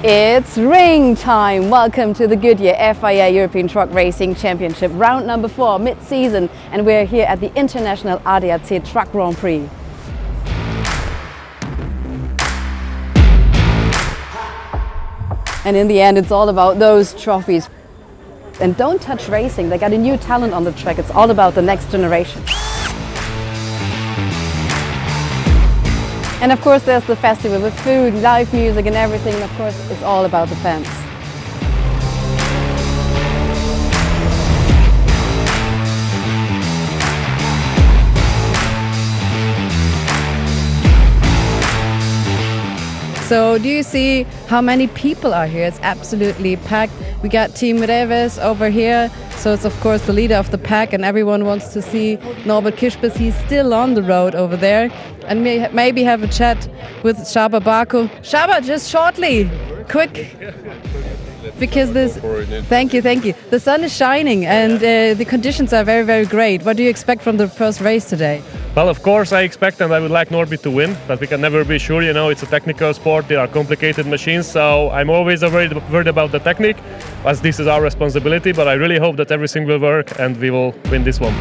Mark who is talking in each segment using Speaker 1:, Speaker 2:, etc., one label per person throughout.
Speaker 1: It's ring time! Welcome to the Goodyear FIA European Truck Racing Championship, round number 4, mid-season, and we're here at the International ETRC Truck Grand Prix. And in the end, it's all about those trophies. And don't touch racing, they got a new talent on the track, it's all about the next generation. And of course there's the festival with food, live music and everything, and of course it's all about the fans. So do you see how many people are here? It's absolutely packed. We got Team Reves over here, so it's of course the leader of the pack, and everyone wants to see Norbert Kischbis. He's still on the road over there, and maybe have a chat with Shaba Baku. Shaba, just shortly, quick, because this. Thank you. The sun is shining, and the conditions are very, very great. What do you expect from the first race today?
Speaker 2: Well, of course I expect and I would like Norbit to win, but we can never be sure, you know, it's a technical sport, there are complicated machines, so I'm always worried about the technique, as this is our responsibility, but I really hope that everything will work and we will win this one.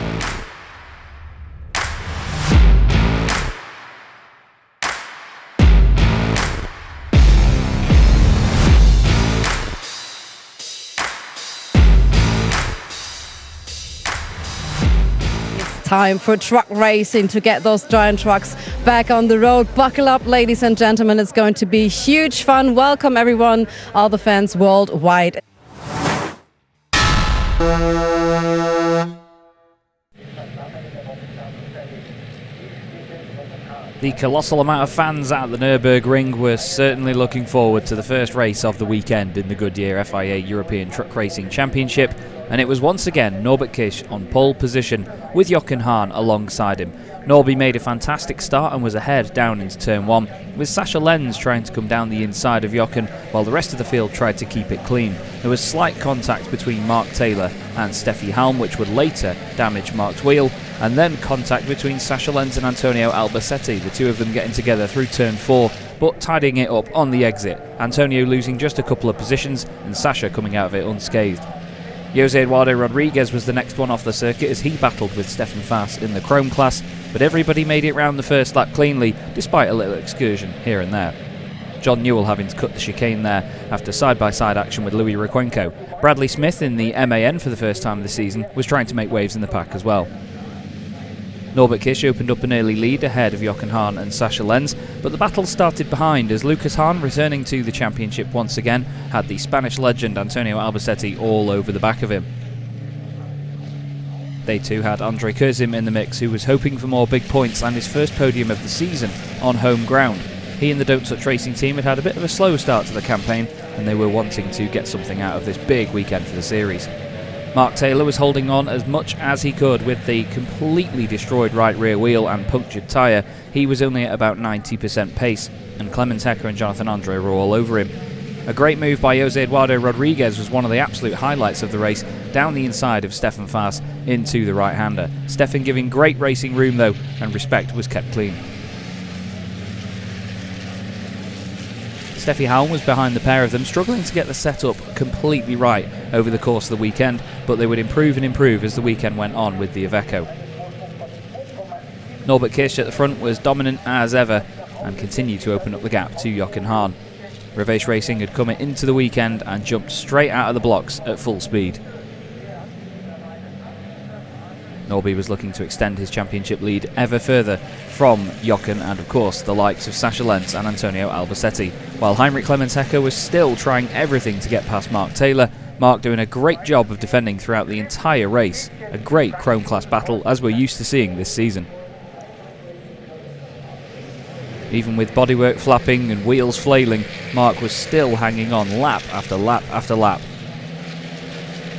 Speaker 1: Time for truck racing to get those giant trucks back on the road. Buckle up, ladies and gentlemen, it's going to be huge fun. Welcome everyone, all the fans worldwide.
Speaker 3: The colossal amount of fans at the Nürburgring were certainly looking forward to the first race of the weekend in the Goodyear FIA European Truck Racing Championship, and it was once again Norbert Kisch on pole position with Jochen Hahn alongside him. Norby made a fantastic start and was ahead down into turn 1, with Sascha Lenz trying to come down the inside of Jochen while the rest of the field tried to keep it clean. There was slight contact between Mark Taylor and Steffi Halm, which would later damage Mark's wheel, and then contact between Sascha Lenz and Antonio Albacete, the two of them getting together through turn 4 but tidying it up on the exit, Antonio losing just a couple of positions and Sascha coming out of it unscathed. Jose Eduardo Rodriguez was the next one off the circuit as he battled with Stefan Fass in the Chrome class, but everybody made it round the first lap cleanly despite a little excursion here and there. John Newell having to cut the chicane there after side-by-side action with Louis Requenco. Bradley Smith in the MAN for the first time this season was trying to make waves in the pack as well. Norbert Kisch opened up an early lead ahead of Jochen Hahn and Sascha Lenz, but the battle started behind as Lucas Hahn, returning to the championship once again, had the Spanish legend Antonio Albacete all over the back of him. They too had Andre Kurzim in the mix, who was hoping for more big points and his first podium of the season on home ground. He and the Don't Touch Racing team had a bit of a slow start to the campaign, and they were wanting to get something out of this big weekend for the series. Mark Taylor was holding on as much as he could with the completely destroyed right rear wheel and punctured tyre. He was only at about 90% pace, and Clemens Hecker and Jonathan Andre were all over him. A great move by Jose Eduardo Rodriguez was one of the absolute highlights of the race, down the inside of Stefan Fass into the right-hander. Stefan giving great racing room though, and respect was kept clean. Steffi Halm was behind the pair of them, struggling to get the setup completely right over the course of the weekend, but they would improve and improve as the weekend went on with the Iveco. Norbert Kisch at the front was dominant as ever and continued to open up the gap to Jochen Hahn. Reves Racing had come into the weekend and jumped straight out of the blocks at full speed. Norby was looking to extend his championship lead ever further from Jochen and of course the likes of Sascha Lenz and Antonio Albacete, while Heinrich Clemens Hecker was still trying everything to get past Mark Taylor. Mark doing a great job of defending throughout the entire race, a great Chrome class battle as we're used to seeing this season. Even with bodywork flapping and wheels flailing, Mark was still hanging on lap after lap after lap.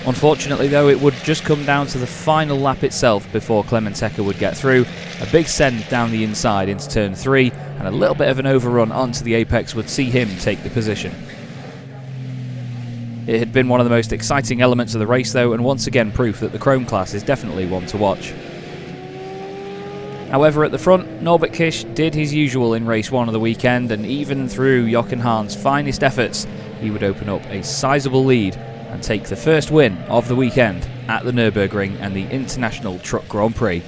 Speaker 3: Unfortunately though, it would just come down to the final lap itself before Clemens Hecker would get through. A big send down the inside into turn 3 and a little bit of an overrun onto the apex would see him take the position. It had been one of the most exciting elements of the race though, and once again proof that the Chrome class is definitely one to watch. However, at the front, Norbert Kisch did his usual in race 1 of the weekend, and even through Jochen Hahn's finest efforts, he would open up a sizable lead and take the first win of the weekend at the Nürburgring and the International Truck Grand Prix.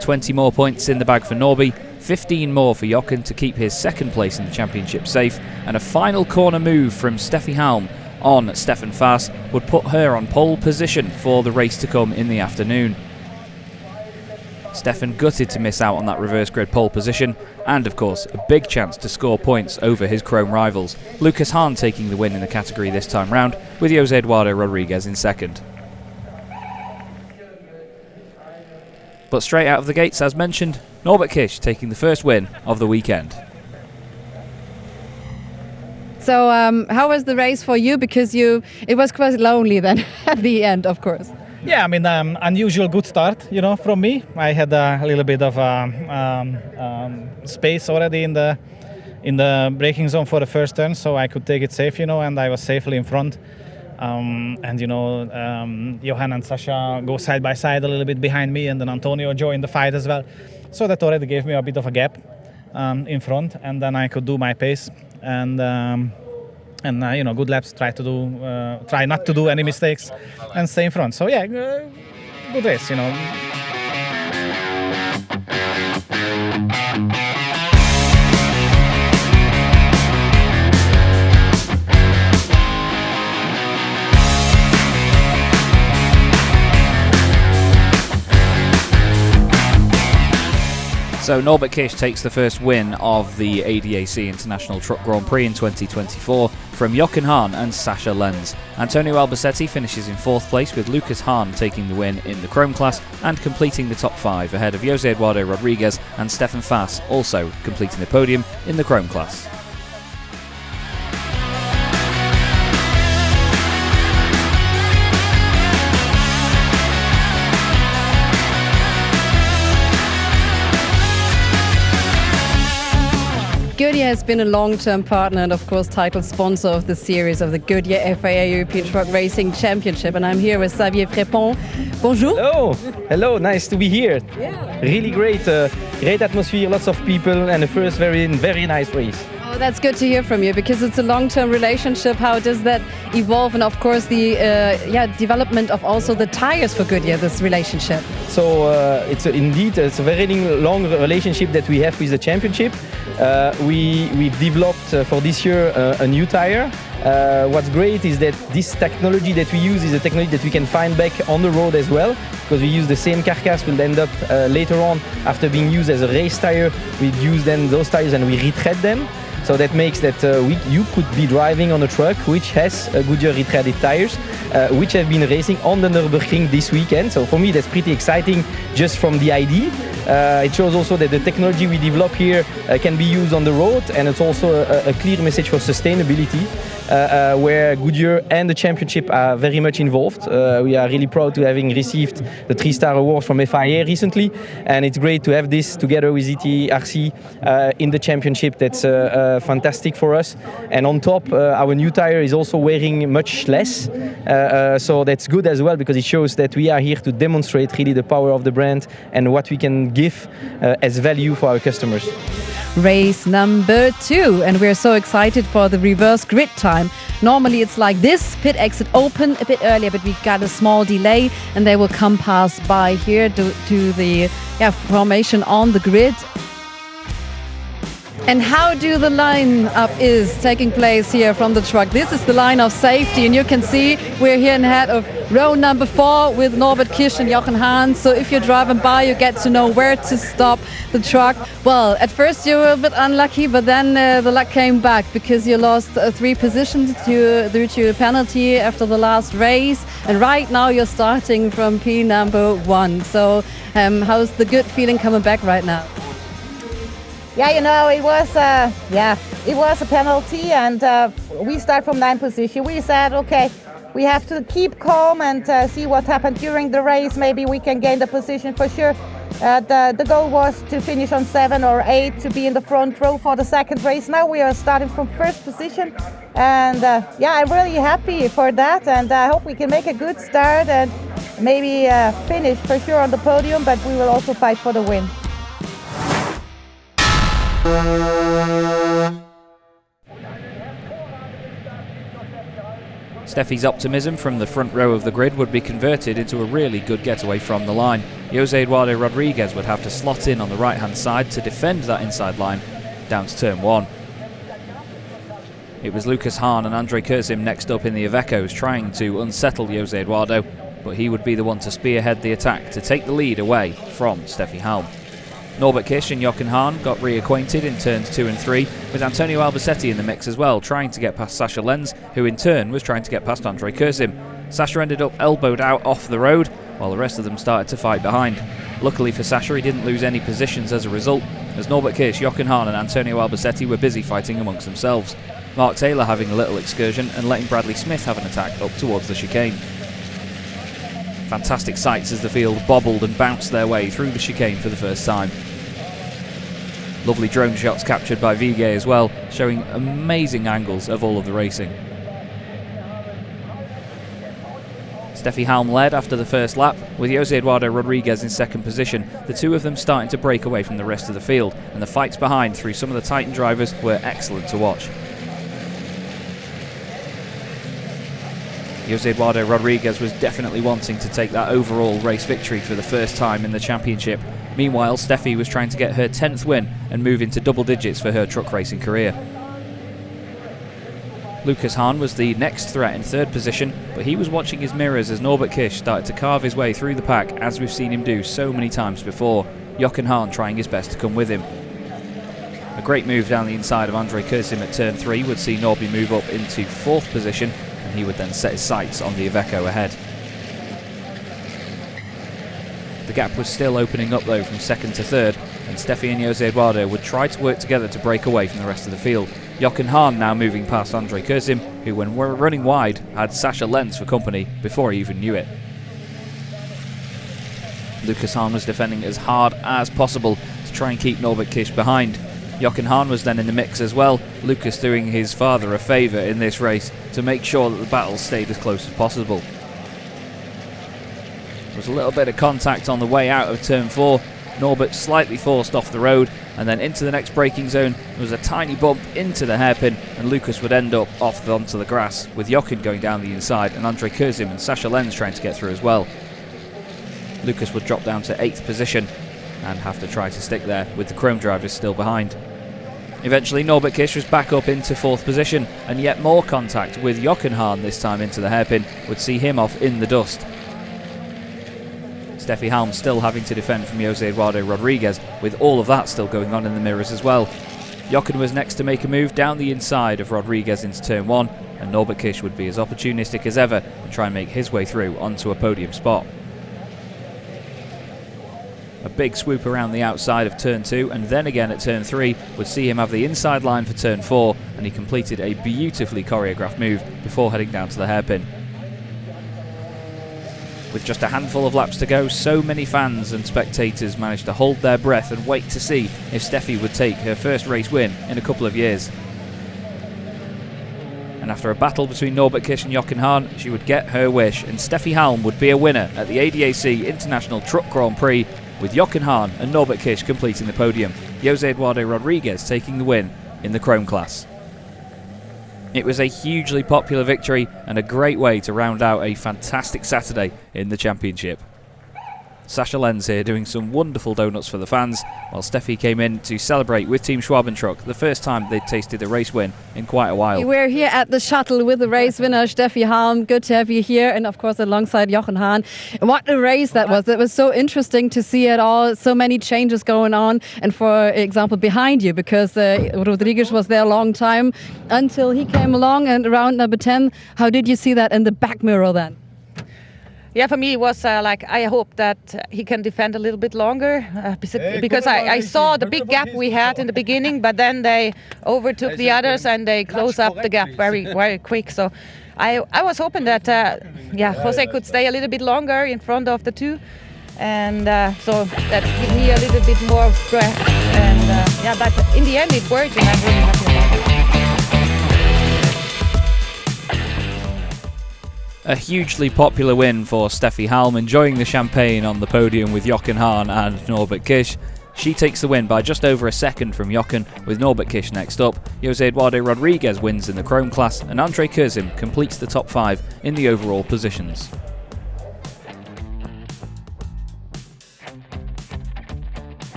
Speaker 3: 20 more points in the bag for Norby, 15 more for Jochen to keep his second place in the championship safe, and a final corner move from Steffi Halm on Stefan Faas would put her on pole position for the race to come in the afternoon. Stefan gutted to miss out on that reverse grid pole position, and of course a big chance to score points over his chrome rivals. Lucas Hahn taking the win in the category this time round, with Jose Eduardo Rodriguez in second. But straight out of the gates, as mentioned, Norbert Kisch taking the first win of the weekend.
Speaker 1: So how was the race for you? Because it was quite lonely then at the end, of course.
Speaker 4: Yeah, I mean, unusual good start, from me. I had a little bit of space already in the braking zone for the first turn, so I could take it safe, and I was safely in front. Johan and Sasha go side by side a little bit behind me, and then Antonio joined the fight as well. So that already gave me a bit of a gap in front, and then I could do my pace and good laps. Try not to do any mistakes and stay in front. So yeah, good race,
Speaker 3: So Norbert Kisch takes the first win of the ADAC International Truck Grand Prix in 2024 from Jochen Hahn and Sasha Lenz. Antonio Albacete finishes in fourth place, with Lucas Hahn taking the win in the Chrome class and completing the top five ahead of Jose Eduardo Rodriguez and Stefan Faas, also completing the podium in the Chrome class.
Speaker 1: Goodyear has been a long-term partner and, of course, title sponsor of the series of the Goodyear FIA European Truck Racing Championship. And I'm here with Xavier Frépon. Bonjour.
Speaker 5: Hello, nice to be here.
Speaker 1: Yeah.
Speaker 5: Really great atmosphere, lots of people, and the first very nice race.
Speaker 1: Oh, that's good to hear from you, because it's a long-term relationship. How does that evolve? And of course, the development of also the tires for Goodyear, this relationship.
Speaker 5: So it's a very long relationship that we have with the championship. We've developed for this year a new tire. What's great is that this technology that we use is a technology that we can find back on the road as well, because we use the same carcass. Will end up later on, after being used as a race tire, we use then those tires and we retread them. So that makes that you could be driving on a truck which has Goodyear retreaded tires, which have been racing on the Nürburgring this weekend. So for me, that's pretty exciting just from the idea. It shows also that the technology we develop here can be used on the road, and it's also a clear message for sustainability, where Goodyear and the championship are very much involved. We are really proud to having received the 3-star award from FIA recently, and it's great to have this together with ETRC in the championship. That's fantastic for us. And on top, our new tire is also wearing much less, so that's good as well, because it shows that we are here to demonstrate really the power of the brand and what we can give as value for our customers.
Speaker 1: Race number 2, and we're so excited for the reverse grid time. Normally it's like this, pit exit open a bit earlier, but we got a small delay, and they will come pass by here to the formation on the grid. And how do the line-up is taking place here from the truck? This is the line of safety, and you can see we're here in head of row number 4 with Norbert Kisch and Jochen Hahn. So if you're driving by, you get to know where to stop the truck. Well, at first you were a bit unlucky, but then the luck came back, because you lost 3 positions due to a penalty after the last race. And right now you're starting from P number 1. So how's the good feeling coming back right now?
Speaker 6: Yeah, it was a penalty, and we start from 9th position. We said, okay, we have to keep calm and see what happened during the race. Maybe we can gain the position for sure. The goal was to finish on 7 or 8 to be in the front row for the second race. Now we are starting from 1st position, and I'm really happy for that, and I hope we can make a good start and maybe finish for sure on the podium, but we will also fight for the win.
Speaker 3: Steffi's optimism from the front row of the grid would be converted into a really good getaway from the line. Jose Eduardo Rodriguez would have to slot in on the right-hand side to defend that inside line down to turn 1. It was Lucas Hahn and Andre Curzim next up in the Ivecos trying to unsettle Jose Eduardo, but he would be the one to spearhead the attack to take the lead away from Steffi Halm. Norbert Kish and Jochen Hahn got reacquainted in turns 2 and 3, with Antonio Albacetti in the mix as well, trying to get past Sascha Lenz, who in turn was trying to get past Andre Curzim. Sascha ended up elbowed out off the road, while the rest of them started to fight behind. Luckily for Sascha, he didn't lose any positions as a result, as Norbert Kish, Jochen Hahn and Antonio Albacetti were busy fighting amongst themselves. Mark Taylor having a little excursion and letting Bradley Smith have an attack up towards the chicane. Fantastic sights as the field bobbled and bounced their way through the chicane for the first time. Lovely drone shots captured by Vigay as well, showing amazing angles of all of the racing. Steffi Halm led after the first lap, with Jose Eduardo Rodriguez in second position, the two of them starting to break away from the rest of the field, and the fights behind through some of the Titan drivers were excellent to watch. Jose Eduardo Rodriguez was definitely wanting to take that overall race victory for the first time in the championship. Meanwhile, Steffi was trying to get her 10th win and move into double digits for her truck racing career. Lucas Hahn was the next threat in third position, but he was watching his mirrors as Norbert Kish started to carve his way through the pack, as we've seen him do so many times before. Jochen Hahn trying his best to come with him. A great move down the inside of Andre Curzim at turn 3 would see Norby move up into 4th position, and he would then set his sights on the Iveco ahead. The gap was still opening up though from 2nd to 3rd, and Steffi and Jose Eduardo would try to work together to break away from the rest of the field. Jochen Hahn now moving past Andre Curzim, who when running wide had Sascha Lenz for company before he even knew it. Lucas Hahn was defending as hard as possible to try and keep Norbert Kish behind. Jochen Hahn was then in the mix as well, Lucas doing his father a favour in this race to make sure that the battle stayed as close as possible. There was a little bit of contact on the way out of turn 4, Norbert slightly forced off the road, and then into the next braking zone there was a tiny bump into the hairpin, and Lucas would end up off onto the grass, with Jochen going down the inside and Andre Curzim and Sascha Lenz trying to get through as well. Lucas would drop down to 8th position and have to try to stick there with the Chrome drivers still behind. Eventually Norbert Kish was back up into 4th position, and yet more contact with Jochen Hahn this time into the hairpin would see him off in the dust. Steffi Halm still having to defend from Jose Eduardo Rodriguez, with all of that still going on in the mirrors as well. Jochen was next to make a move down the inside of Rodriguez into turn 1, and Norbert Kish would be as opportunistic as ever and try and make his way through onto a podium spot. A big swoop around the outside of turn 2 and then again at turn 3 would see him have the inside line for turn 4, and he completed a beautifully choreographed move before heading down to the hairpin. With just a handful of laps to go, so many fans and spectators managed to hold their breath and wait to see if Steffi would take her first race win in a couple of years. And after a battle between Norbert Kish and Jochen Hahn, she would get her wish, and Steffi Halm would be a winner at the ADAC International Truck Grand Prix, with Jochen Hahn and Norbert Kish completing the podium, Jose Eduardo Rodriguez taking the win in the Chrome class. It was a hugely popular victory and a great way to round out a fantastic Saturday in the championship. Sascha Lenz here doing some wonderful donuts for the fans, while Steffi came in to celebrate with Team Schwabentruck, the first time they'd tasted a race win in quite a while.
Speaker 1: We're here at the shuttle with the race winner, Steffi Halm. Good to have you here, and of course alongside Jochen Hahn. What a race that was. It was so interesting to see it all, so many changes going on, and for example behind you, because Rodriguez was there a long time until he came along and around number 10. How did you see that in the back mirror then?
Speaker 6: Yeah, for me it was like I hope that he can defend a little bit longer because I saw the big gap we had in the beginning, but then they overtook the others and they closed up the gap very, very quick. So I was hoping that Jose could stay a little bit longer in front of the two, and so that gave me a little bit more breath. And but in the end it worked, and I'm really happy about it.
Speaker 3: A hugely popular win for Steffi Halm, enjoying the champagne on the podium with Jochen Hahn and Norbert Kish. She takes the win by just over a second from Jochen, with Norbert Kisch next up. Jose Eduardo Rodriguez wins in the Chrome class, and Andrei Kurzim completes the top 5 in the overall positions.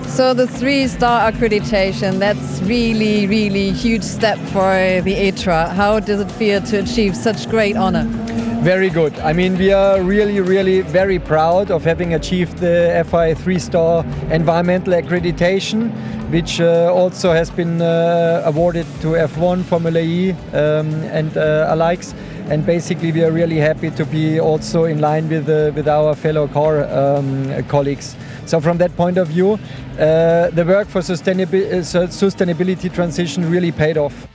Speaker 1: So the 3-star accreditation, that's really huge step for the ETRA. How does it feel to achieve such great honor?
Speaker 7: Very good. I mean, we are really very proud of having achieved the FIA 3-star environmental accreditation, which also has been awarded to F1, Formula E and alikes. And basically we are really happy to be also in line with our fellow car colleagues. So from that point of view, the work for sustainability transition really paid off.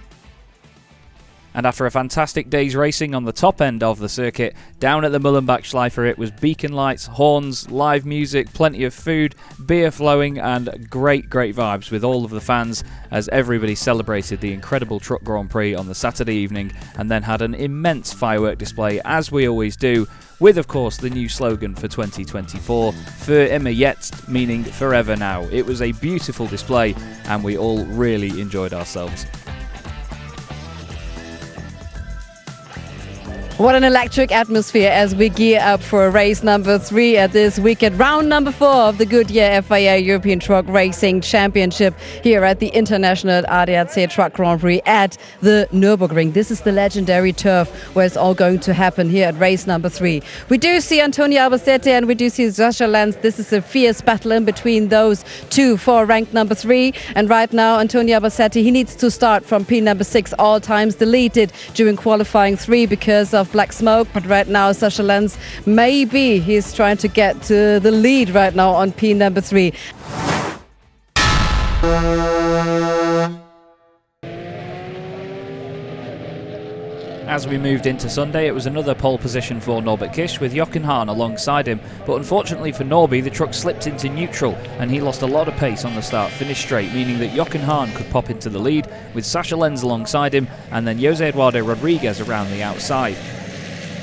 Speaker 3: And after a fantastic day's racing on the top end of the circuit, down at the Mullenbach-Schleifer it was beacon lights, horns, live music, plenty of food, beer flowing, and great vibes with all of the fans as everybody celebrated the incredible Truck Grand Prix on the Saturday evening, and then had an immense firework display, as we always do, with of course the new slogan for 2024, Für immer jetzt, meaning forever now. It was a beautiful display and we all really enjoyed ourselves.
Speaker 1: What an electric atmosphere as we gear up for race number 3 at this weekend, round number 4 of the Goodyear FIA European Truck Racing Championship here at the International ADAC Truck Grand Prix at the Nürburgring. This is the legendary turf where it's all going to happen here at race number 3. We do see Antonio Albacete and we do see Sascha Lenz. This is a fierce battle in between those two for rank number 3. And right now, Antonio Albacete, he needs to start from P number 6, all times deleted during qualifying 3 because of black smoke, but right now Sascha Lenz, maybe he's trying to get to the lead right now on P number 3.
Speaker 3: As we moved into Sunday, it was another pole position for Norbert Kisch with Jochen Hahn alongside him, but unfortunately for Norby, the truck slipped into neutral and he lost a lot of pace on the start finish straight, meaning that Jochen Hahn could pop into the lead with Sascha Lenz alongside him and then Jose Eduardo Rodriguez around the outside.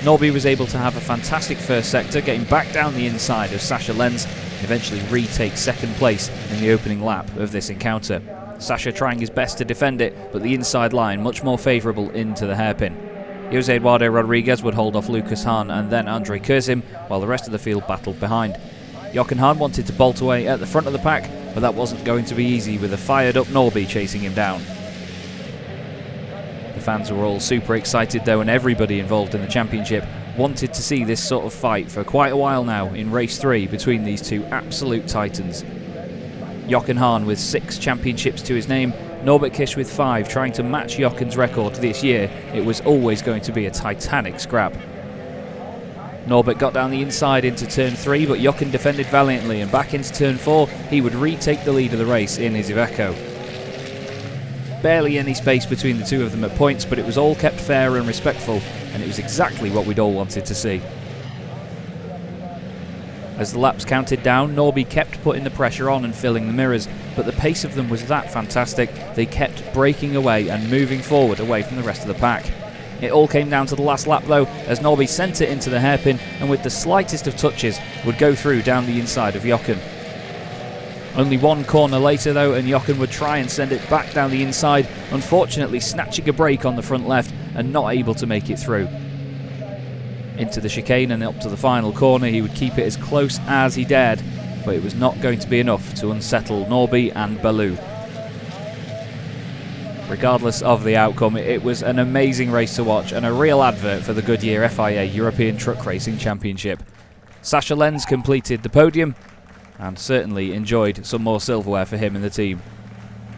Speaker 3: Norby was able to have a fantastic first sector, getting back down the inside of Sascha Lenz and eventually retake second place in the opening lap of this encounter. Sascha trying his best to defend it, but the inside line much more favourable into the hairpin. Jose Eduardo Rodriguez would hold off Lucas Hahn and then Andrei Kurzim, while the rest of the field battled behind. Jochen Hahn wanted to bolt away at the front of the pack, but that wasn't going to be easy with a fired up Norby chasing him down. The fans were all super excited though, and everybody involved in the championship wanted to see this sort of fight for quite a while now in race 3 between these two absolute titans. Jochen Hahn with 6 championships to his name, Norbert Kisch with 5, trying to match Jochen's record this year. It was always going to be a titanic scrap. Norbert got down the inside into turn 3, but Jochen defended valiantly, and back into turn 4 he would retake the lead of the race in his Iveco. Barely any space between the two of them at points, but it was all kept fair and respectful, and it was exactly what we'd all wanted to see. As the laps counted down, Norby kept putting the pressure on and filling the mirrors, but the pace of them was that fantastic, they kept breaking away and moving forward away from the rest of the pack. It all came down to the last lap though, as Norby sent it into the hairpin and with the slightest of touches would go through down the inside of Jochen. Only one corner later though, and Jochen would try and send it back down the inside, unfortunately snatching a break on the front left and not able to make it through. Into the chicane and up to the final corner, he would keep it as close as he dared, but it was not going to be enough to unsettle Norby and Baloo. Regardless of the outcome, it was an amazing race to watch and a real advert for the Goodyear FIA European Truck Racing Championship. Sascha Lenz completed the podium and certainly enjoyed some more silverware for him and the team.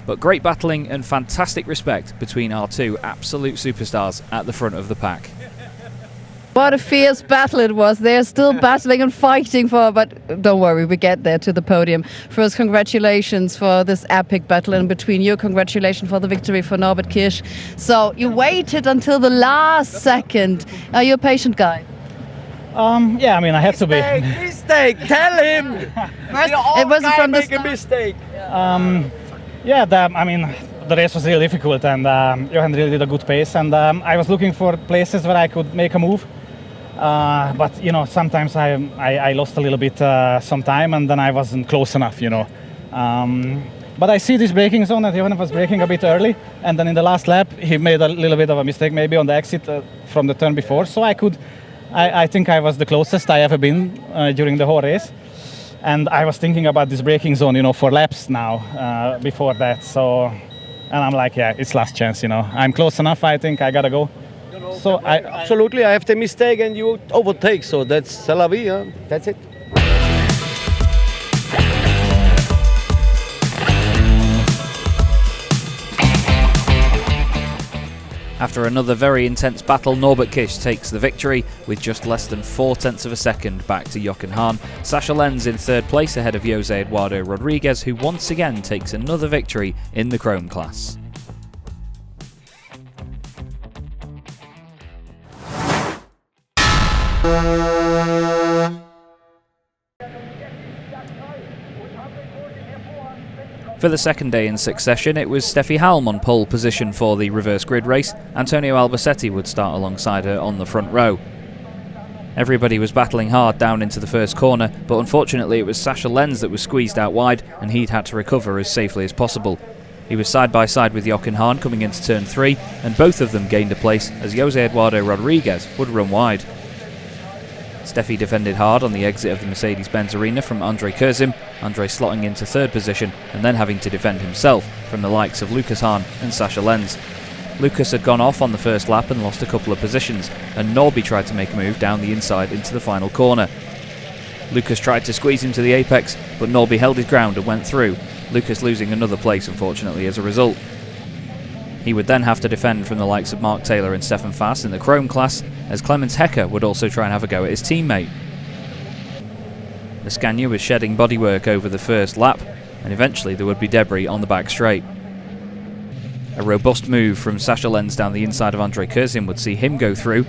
Speaker 3: But great battling and fantastic respect between our two absolute superstars at the front of the pack.
Speaker 1: What a fierce battle it was. They're still battling and fighting for, but don't worry, we get there to the podium. First, congratulations for this epic battle in between you. Congratulations for the victory for Norbert Kisch. So you waited until the last second. Are you a patient guy?
Speaker 4: Yeah, I mean, I have to be.
Speaker 7: Mistake! Tell him!
Speaker 1: It wasn't from the start.
Speaker 7: Mistake.
Speaker 4: Yeah, the race was really difficult, and Johan really did a good pace, and I was looking for places where I could make a move. But sometimes I lost a little bit some time, and then I wasn't close enough. But I see this braking zone that Johan was braking a bit early, and then in the last lap he made a little bit of a mistake, maybe on the exit from the turn before. So I think I was the closest I ever been during the whole race, and I was thinking about this braking zone, for laps now before that. So, and I'm like, yeah, it's last chance. I'm close enough. I think I gotta go. So
Speaker 8: absolutely, I have the mistake and you overtake. So that's c'est la vie. Huh? That's it.
Speaker 3: After another very intense battle, Norbert Kish takes the victory with just less than 0.4 of a second back to Jochen Hahn. Sascha Lenz in third place ahead of Jose Eduardo Rodriguez, who once again takes another victory in the Chrome class. For the second day in succession, it was Steffi Halm on pole position for the reverse grid race. Antonio Albacete would start alongside her on the front row. Everybody was battling hard down into the first corner, but unfortunately it was Sascha Lenz that was squeezed out wide, and he'd had to recover as safely as possible. He was side by side with Jochen Hahn coming into turn 3, and both of them gained a place as Jose Eduardo Rodriguez would run wide. Steffi defended hard on the exit of the Mercedes-Benz Arena from Andre Kurzim, Andre slotting into third position and then having to defend himself from the likes of Lucas Hahn and Sascha Lenz. Lucas had gone off on the first lap and lost a couple of positions, and Norby tried to make a move down the inside into the final corner. Lucas tried to squeeze him to the apex, but Norby held his ground and went through, Lucas losing another place unfortunately as a result. He would then have to defend from the likes of Mark Taylor and Stefan Fass in the Chrome class, as Clemens Hecker would also try and have a go at his teammate. The Scania was shedding bodywork over the first lap, and eventually there would be debris on the back straight. A robust move from Sascha Lenz down the inside of Andre Kurzim would see him go through,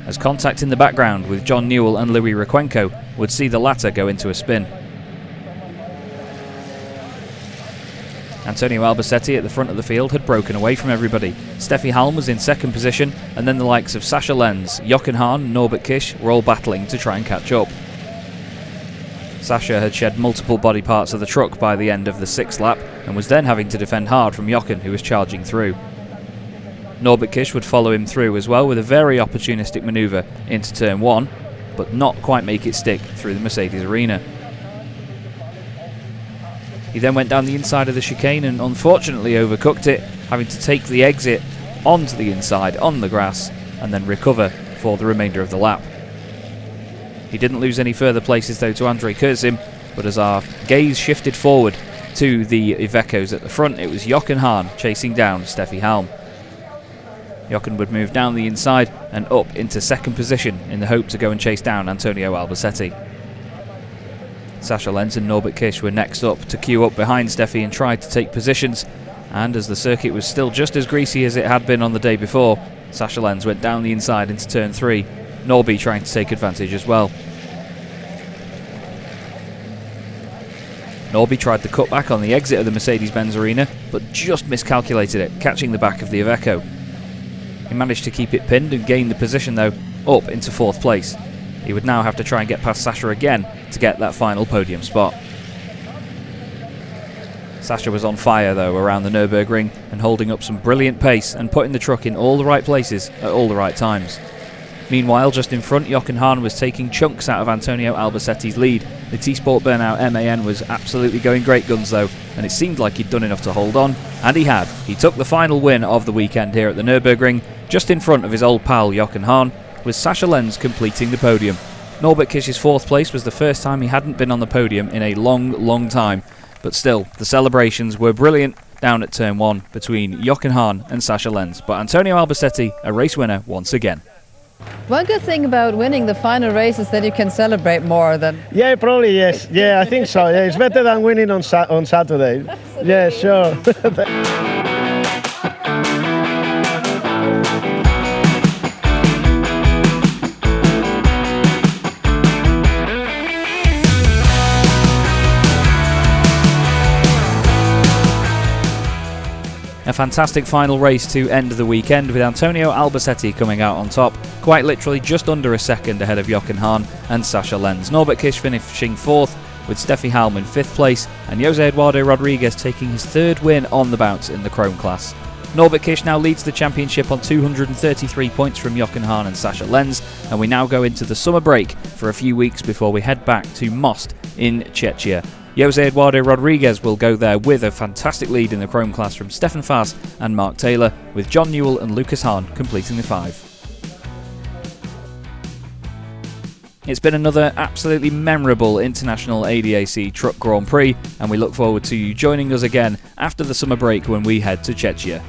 Speaker 3: as contact in the background with John Newell and Louis Requenco would see the latter go into a spin. Antonio Albacete at the front of the field had broken away from everybody. Steffi Halm was in second position, and then the likes of Sascha Lenz, Jochen Hahn and Norbert Kish were all battling to try and catch up. Sascha had shed multiple body parts of the truck by the end of the sixth lap, and was then having to defend hard from Jochen, who was charging through. Norbert Kish would follow him through as well with a very opportunistic manoeuvre into turn 1, but not quite make it stick through the Mercedes arena. He then went down the inside of the chicane and unfortunately overcooked it, having to take the exit onto the inside on the grass and then recover for the remainder of the lap. He didn't lose any further places though to Andre Kurzim, but as our gaze shifted forward to the Ivecos at the front, it was Jochen Hahn chasing down Steffi Halm. Jochen would move down the inside and up into second position in the hope to go and chase down Antonio Albacete. Sascha Lenz and Norbert Kish were next up to queue up behind Steffi and tried to take positions, and as the circuit was still just as greasy as it had been on the day before, Sascha Lenz went down the inside into turn 3, Norby trying to take advantage as well. Norby tried to cut back on the exit of the Mercedes-Benz Arena, but just miscalculated it, catching the back of the Iveco. He managed to keep it pinned and gain the position though, up into 4th place. He would now have to try and get past Sascha again to get that final podium spot. Sascha was on fire though around the Nürburgring and holding up some brilliant pace and putting the truck in all the right places at all the right times. Meanwhile, just in front, Jochen Hahn was taking chunks out of Antonio Albacete's lead. The T-Sport Burnout MAN was absolutely going great guns though, and it seemed like he'd done enough to hold on, and he had. He took the final win of the weekend here at the Nürburgring, just in front of his old pal Jochen Hahn, with Sascha Lenz completing the podium. Norbert Kish's 4th place was the first time he hadn't been on the podium in a long time, but still, the celebrations were brilliant down at turn 1 between Jochen Hahn and Sascha Lenz, but Antonio Albacete a race winner once again.
Speaker 1: One good thing about winning the final race is that you can celebrate more than...
Speaker 8: Yeah, probably yes. Yeah, I think so. Yeah, it's better than winning on Saturday. Yeah, sure.
Speaker 3: A fantastic final race to end the weekend, with Antonio Albacete coming out on top, quite literally just under a second ahead of Jochen Hahn and Sascha Lenz. Norbert Kish finishing 4th, with Steffi Halm in 5th place, and Jose Eduardo Rodriguez taking his 3rd win on the bounce in the Chrome class. Norbert Kish now leads the championship on 233 points from Jochen Hahn and Sascha Lenz, and we now go into the summer break for a few weeks before we head back to Most in Czechia. Jose Eduardo Rodriguez will go there with a fantastic lead in the Chrome class from Stefan Fast and Mark Taylor, with John Newell and Lucas Hahn completing the 5. It's been another absolutely memorable International ADAC Truck Grand Prix, and we look forward to you joining us again after the summer break when we head to Czechia.